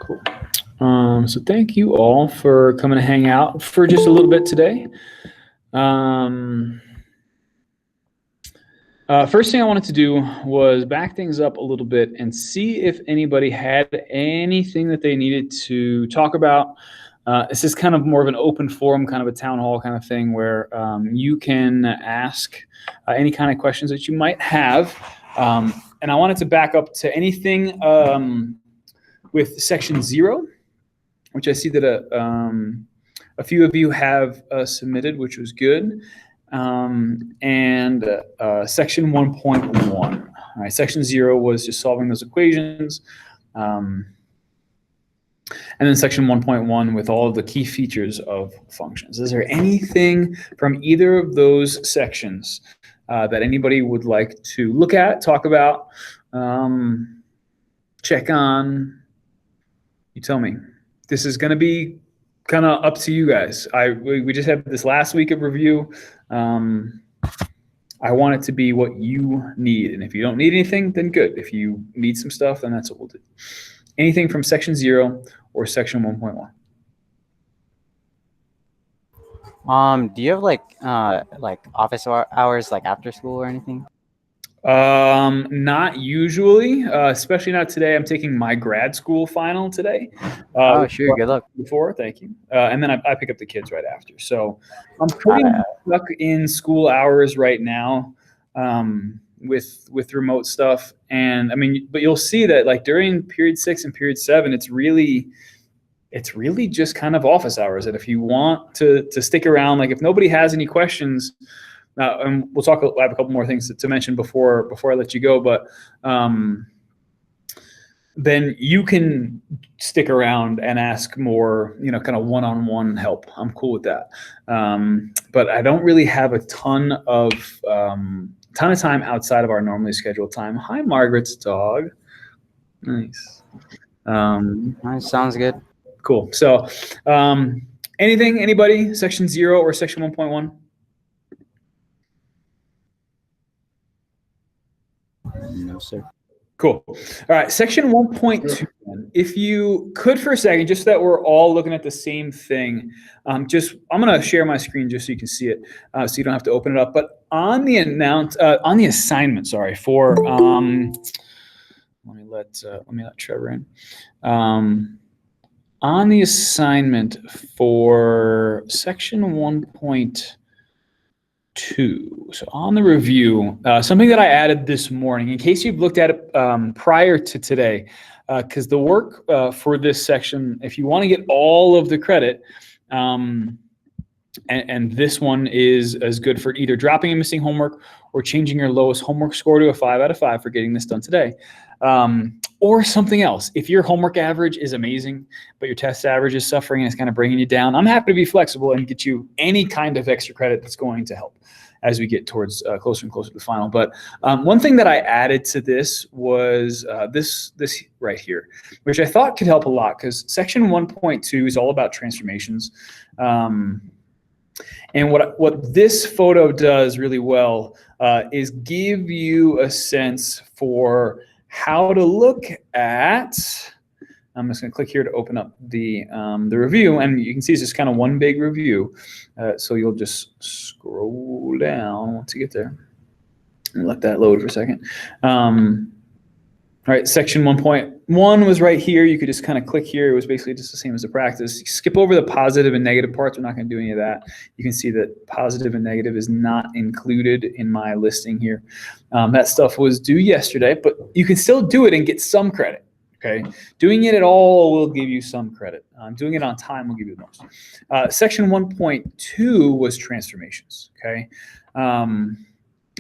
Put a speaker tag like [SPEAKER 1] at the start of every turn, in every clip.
[SPEAKER 1] Cool. So thank you all for coming to hang out for just a little bit today. First thing I wanted to do was back things up a little bit and see if anybody had anything that they needed to talk about. This is kind of more of an open forum, kind of a town hall kind of thing where you can ask any kind of questions that you might have. And I wanted to back up to anything with section 0, which I see that a few of you have submitted, which was good. And section 1.1. All right, section 0 was just solving those equations. And then section 1.1 with all of the key features of functions. Is there anything from either of those sections that anybody would like to look at, talk about, check on? You tell me. This is going to be kind of up to you guys. We just had this last week of review. I want it to be what you need. And if you don't need anything, then good. If you need some stuff, then that's what we'll do. Anything from section 0 or section 1.1.
[SPEAKER 2] Do you have like office hours like after school or anything?
[SPEAKER 1] Not usually, especially not today. I'm taking my grad school final today.
[SPEAKER 2] Oh, sure. Good luck.
[SPEAKER 1] Before, thank you. And then I pick up the kids right after. So I'm pretty stuck in school hours right now, with remote stuff. And I mean, but you'll see that like during period 6 and period 7, it's really just kind of office hours. And if you want to stick around, like if nobody has any questions, and we'll talk. I have a couple more things to mention before I let you go, but then you can stick around and ask more, kind of one-on-one help. I'm cool with that. But I don't really have a ton of time outside of our normally scheduled time. Hi, Margaret's dog. Nice.
[SPEAKER 2] Nice. Sounds good.
[SPEAKER 1] Cool. So, anybody? Section 0 or section 1.1?
[SPEAKER 2] No, sir.
[SPEAKER 1] Cool. All right, section 1.2. If you could for a second, just so that we're all looking at the same thing, I'm going to share my screen just so you can see it, so you don't have to open it up. But on the assignment, sorry, for let me let Trevor in. On the assignment for section 1.2. So on the review, something that I added this morning, in case you've looked at it prior to today, because the work for this section, if you want to get all of the credit, and this one is as good for either dropping and missing homework or changing your lowest homework score to a 5 out of 5 for getting this done today, or something else. If your homework average is amazing, but your test average is suffering and it's kind of bringing you down, I'm happy to be flexible and get you any kind of extra credit that's going to help as we get towards closer and closer to the final. But one thing that I added to this was this right here, which I thought could help a lot, because section 1.2 is all about transformations. And what this photo does really well is give you a sense for how to look at. I'm just going to click here to open up the review, and you can see it's just kind of one big review. So you'll just scroll down once you get there, and let that load for a second. All right, section 1.1 was right here. You could just kind of click here. It was basically just the same as the practice. You skip over the positive and negative parts. We're not going to do any of that. You can see that positive and negative is not included in my listing here. That stuff was due yesterday, but you can still do it and get some credit. Okay, doing it at all will give you some credit. Doing it on time will give you the most. Section 1.2 was transformations. Okay.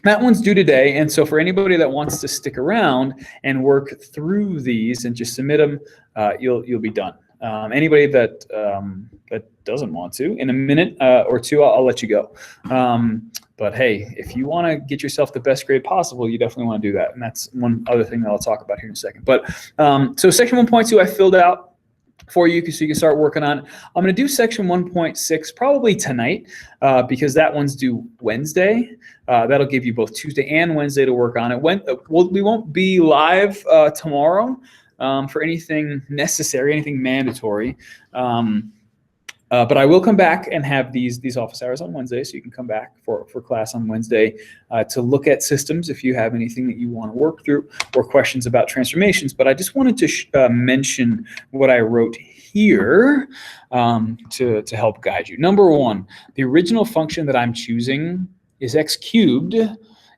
[SPEAKER 1] That one's due today, and so for anybody that wants to stick around and work through these and just submit them, you'll be done. Anybody that doesn't want to, in a minute or two, I'll let you go. But hey, if you want to get yourself the best grade possible, you definitely want to do that, and that's one other thing that I'll talk about here in a second. But so section 1.2 I filled out for you so you can start working on it. I'm going to do section 1.6 probably tonight because that one's due Wednesday. That'll give you both Tuesday and Wednesday to work on it. We won't be live tomorrow for anything necessary, anything mandatory. But I will come back and have these office hours on Wednesday, so you can come back for class on Wednesday to look at systems if you have anything that you want to work through or questions about transformations. But I just wanted to mention what I wrote here to help guide you. Number one, the original function that I'm choosing is x cubed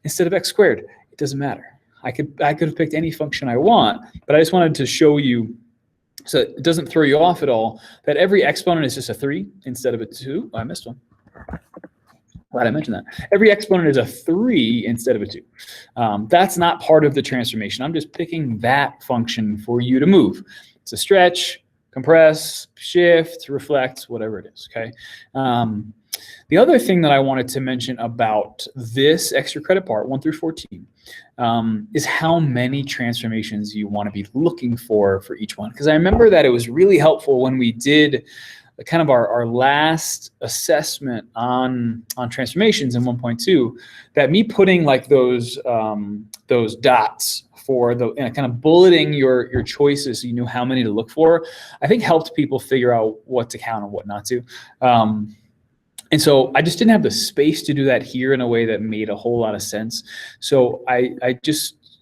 [SPEAKER 1] instead of x squared. It doesn't matter. I could have picked any function I want, but I just wanted to show you, so it doesn't throw you off at all, that every exponent is just a 3 instead of a 2. Oh, I missed one. Glad I mentioned that. Every exponent is a 3 instead of a 2. That's not part of the transformation. I'm just picking that function for you to move. It's a stretch, compress, shift, reflect, whatever it is, okay? The other thing that I wanted to mention about this extra credit part, 1 through 14, is how many transformations you want to be looking for each one. Because I remember that it was really helpful when we did kind of our last assessment on transformations in 1.2, that me putting like those dots for the kind of bulleting your choices so you knew how many to look for, I think helped people figure out what to count and what not to. And so I just didn't have the space to do that here in a way that made a whole lot of sense. So I just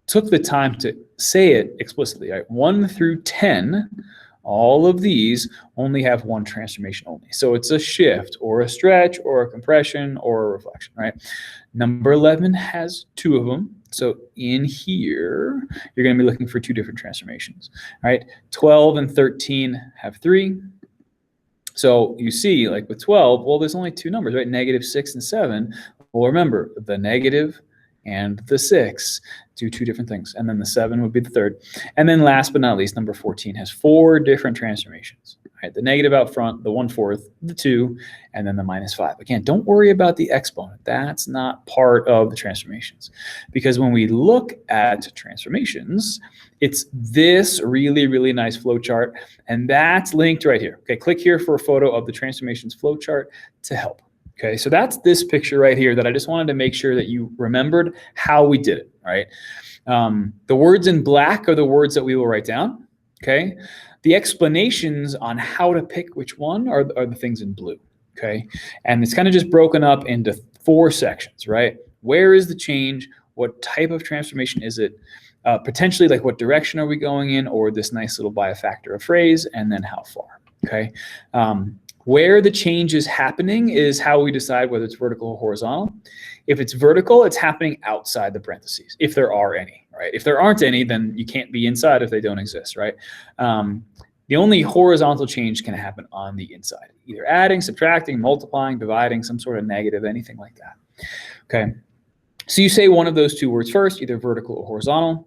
[SPEAKER 1] took the time to say it explicitly, right? 1 through 10, all of these only have one transformation only. So it's a shift or a stretch or a compression or a reflection, right? Number 11 has 2 of them. So in here, you're going to be looking for 2 different transformations, right? 12 and 13 have 3. So you see, like with 12, well, there's only 2 numbers, right? -6 and 7. Well, remember, the negative and the 6 do 2 different things. And then the 7 would be the third. And then last but not least, number 14 has 4 different transformations, right? The negative out front, the 1/4, the 2, and then the -5. Again, don't worry about the exponent. That's not part of the transformations. Because when we look at transformations, it's this really, really nice flow chart, and that's linked right here. Okay, click here for a photo of the transformations flow chart to help. Okay, so that's this picture right here that I just wanted to make sure that you remembered how we did it, right? The words in black are the words that we will write down, okay? The explanations on how to pick which one are the things in blue, okay? And it's kind of just broken up into 4 sections, right? Where is the change? What type of transformation is it? Potentially, like what direction are we going in, or this nice little by a factor of phrase, and then how far, okay? Where the change is happening is how we decide whether it's vertical or horizontal. If it's vertical, it's happening outside the parentheses, if there are any, right? If there aren't any, then you can't be inside if they don't exist, right? The only horizontal change can happen on the inside, either adding, subtracting, multiplying, dividing, some sort of negative, anything like that, okay? So you say one of those 2 words first, either vertical or horizontal.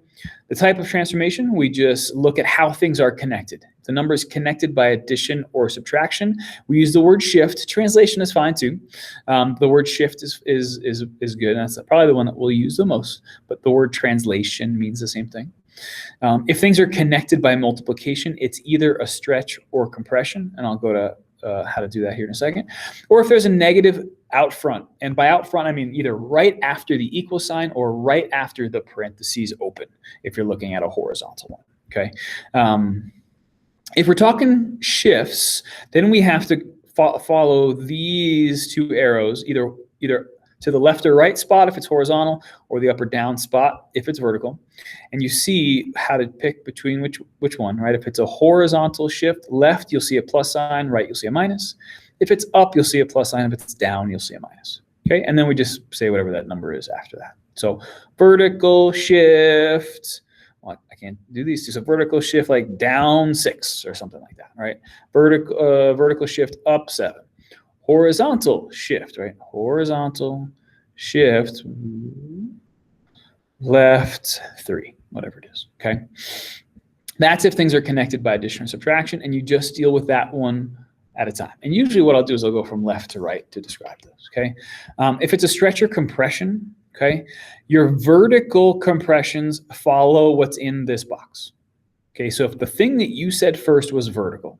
[SPEAKER 1] The type of transformation, we just look at how things are connected. If the number is connected by addition or subtraction, we use the word shift. Translation is fine too. The word shift is good. And that's probably the one that we'll use the most, but the word translation means the same thing. If things are connected by multiplication, it's either a stretch or compression, and I'll go to how to do that here in a second. Or if there's a negative out front, and by out front I mean either right after the equal sign or right after the parentheses open, if you're looking at a horizontal one, okay? If we're talking shifts, then we have to follow these 2 arrows, either to the left or right spot if it's horizontal, or the up or down spot if it's vertical. And you see how to pick between which one, right? If it's a horizontal shift, left, you'll see a plus sign, right, you'll see a minus. If it's up, you'll see a plus sign. If it's down, you'll see a minus. Okay, and then we just say whatever that number is after that. So vertical shift, well, I can't do these two. So vertical shift like down 6 or something like that, right? Vertical shift up 7. Horizontal shift, right? Horizontal shift left 3, whatever it is, okay? That's if things are connected by addition or subtraction, and you just deal with that one at a time. And usually what I'll do is I'll go from left to right to describe those, okay? If it's a stretch or compression, okay, your vertical compressions follow what's in this box. Okay, so if the thing that you said first was vertical,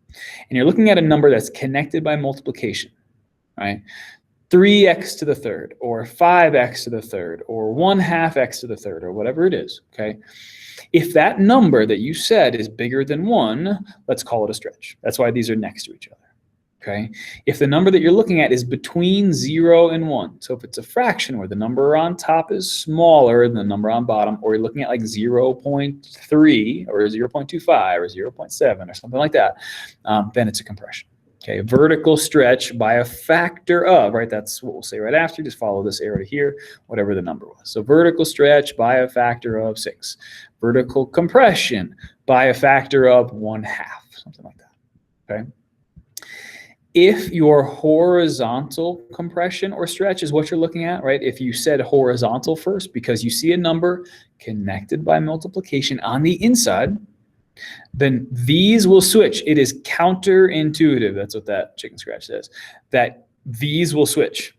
[SPEAKER 1] and you're looking at a number that's connected by multiplication, right? 3x to the third, or 5x to the third, or 1/2 x to the third, or whatever it is, okay? If that number that you said is bigger than 1, let's call it a stretch. That's why these are next to each other, okay? If the number that you're looking at is between 0 and 1, so if it's a fraction where the number on top is smaller than the number on bottom, or you're looking at like 0.3 or 0.25 or 0.7 or something like that, then it's a compression. Okay, vertical stretch by a factor of, right? That's what we'll say right after. Just follow this arrow to here, whatever the number was. So vertical stretch by a factor of 6. Vertical compression by a factor of 1/2, something like that, okay? If your horizontal compression or stretch is what you're looking at, right? If you said horizontal first because you see a number connected by multiplication on the inside, then these will switch. It is counterintuitive. That's what that chicken scratch says, that these will switch,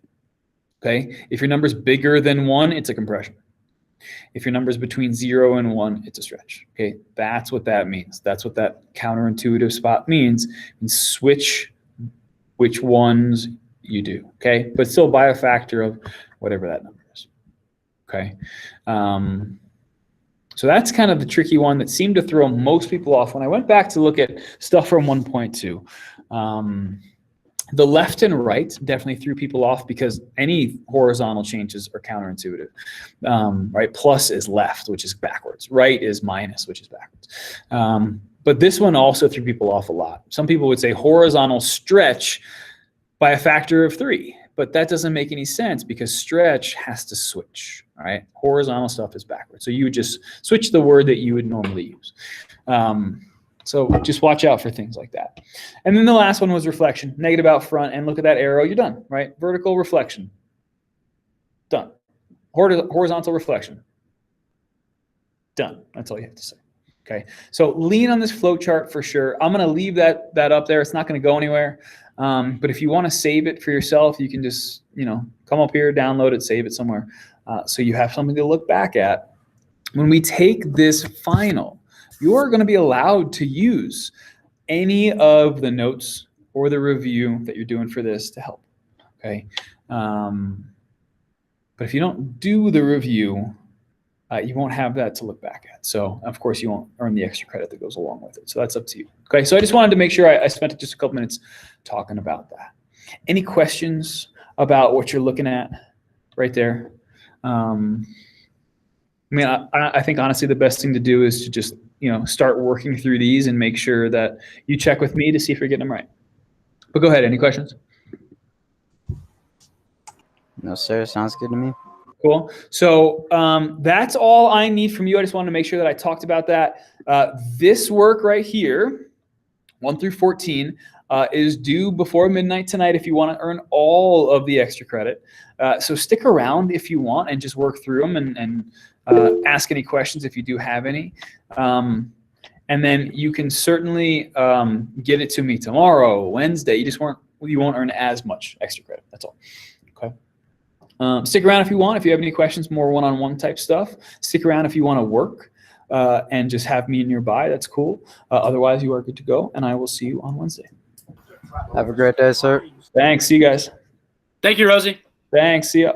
[SPEAKER 1] okay? If your number is bigger than 1, it's a compression. If your number is between 0 and 1, it's a stretch, okay? That's what that means. That's what that counterintuitive spot means. And switch which ones you do, okay? But still by a factor of whatever that number is, okay? So that's kind of the tricky one that seemed to throw most people off. When I went back to look at stuff from 1.2, the left and right definitely threw people off because any horizontal changes are counterintuitive, right? Plus is left, which is backwards. Right is minus, which is backwards. But this one also threw people off a lot. Some people would say horizontal stretch by a factor of 3. But that doesn't make any sense because stretch has to switch, all right? Horizontal stuff is backwards. So you would just switch the word that you would normally use. So just watch out for things like that. And then the last one was reflection, negative out front, and look at that arrow, you're done, right? Vertical reflection, done. Horizontal reflection, done. That's all you have to say. Okay, so lean on this flow chart for sure. I'm gonna leave that up there. It's not gonna go anywhere. But if you want to save it for yourself, you can just, come up here, download it, save it somewhere. So you have something to look back at. When we take this final, you are going to be allowed to use any of the notes or the review that you're doing for this to help, okay? But if you don't do the review, you won't have that to look back at. So, of course, you won't earn the extra credit that goes along with it. So that's up to you. Okay, so I just wanted to make sure I spent just a couple minutes talking about that. Any questions about what you're looking at right there? I think honestly the best thing to do is to just, start working through these and make sure that you check with me to see if you're getting them right. But go ahead, any questions?
[SPEAKER 2] No, sir, sounds good to me.
[SPEAKER 1] Cool. So that's all I need from you. I just wanted to make sure that I talked about that. This work right here, 1 through 14, is due before midnight tonight if you want to earn all of the extra credit. So stick around if you want and just work through them and ask any questions if you do have any. And then you can certainly get it to me tomorrow, Wednesday. You won't earn as much extra credit. That's all. Okay. Stick around if you want. If you have any questions, more one-on-one type stuff. Stick around if you want to work and just have me nearby. That's cool. Otherwise, you are good to go, and I will see you on Wednesday.
[SPEAKER 2] Have a great day, sir.
[SPEAKER 1] Thanks. See you guys.
[SPEAKER 3] Thank you, Rosie.
[SPEAKER 1] Thanks. See ya.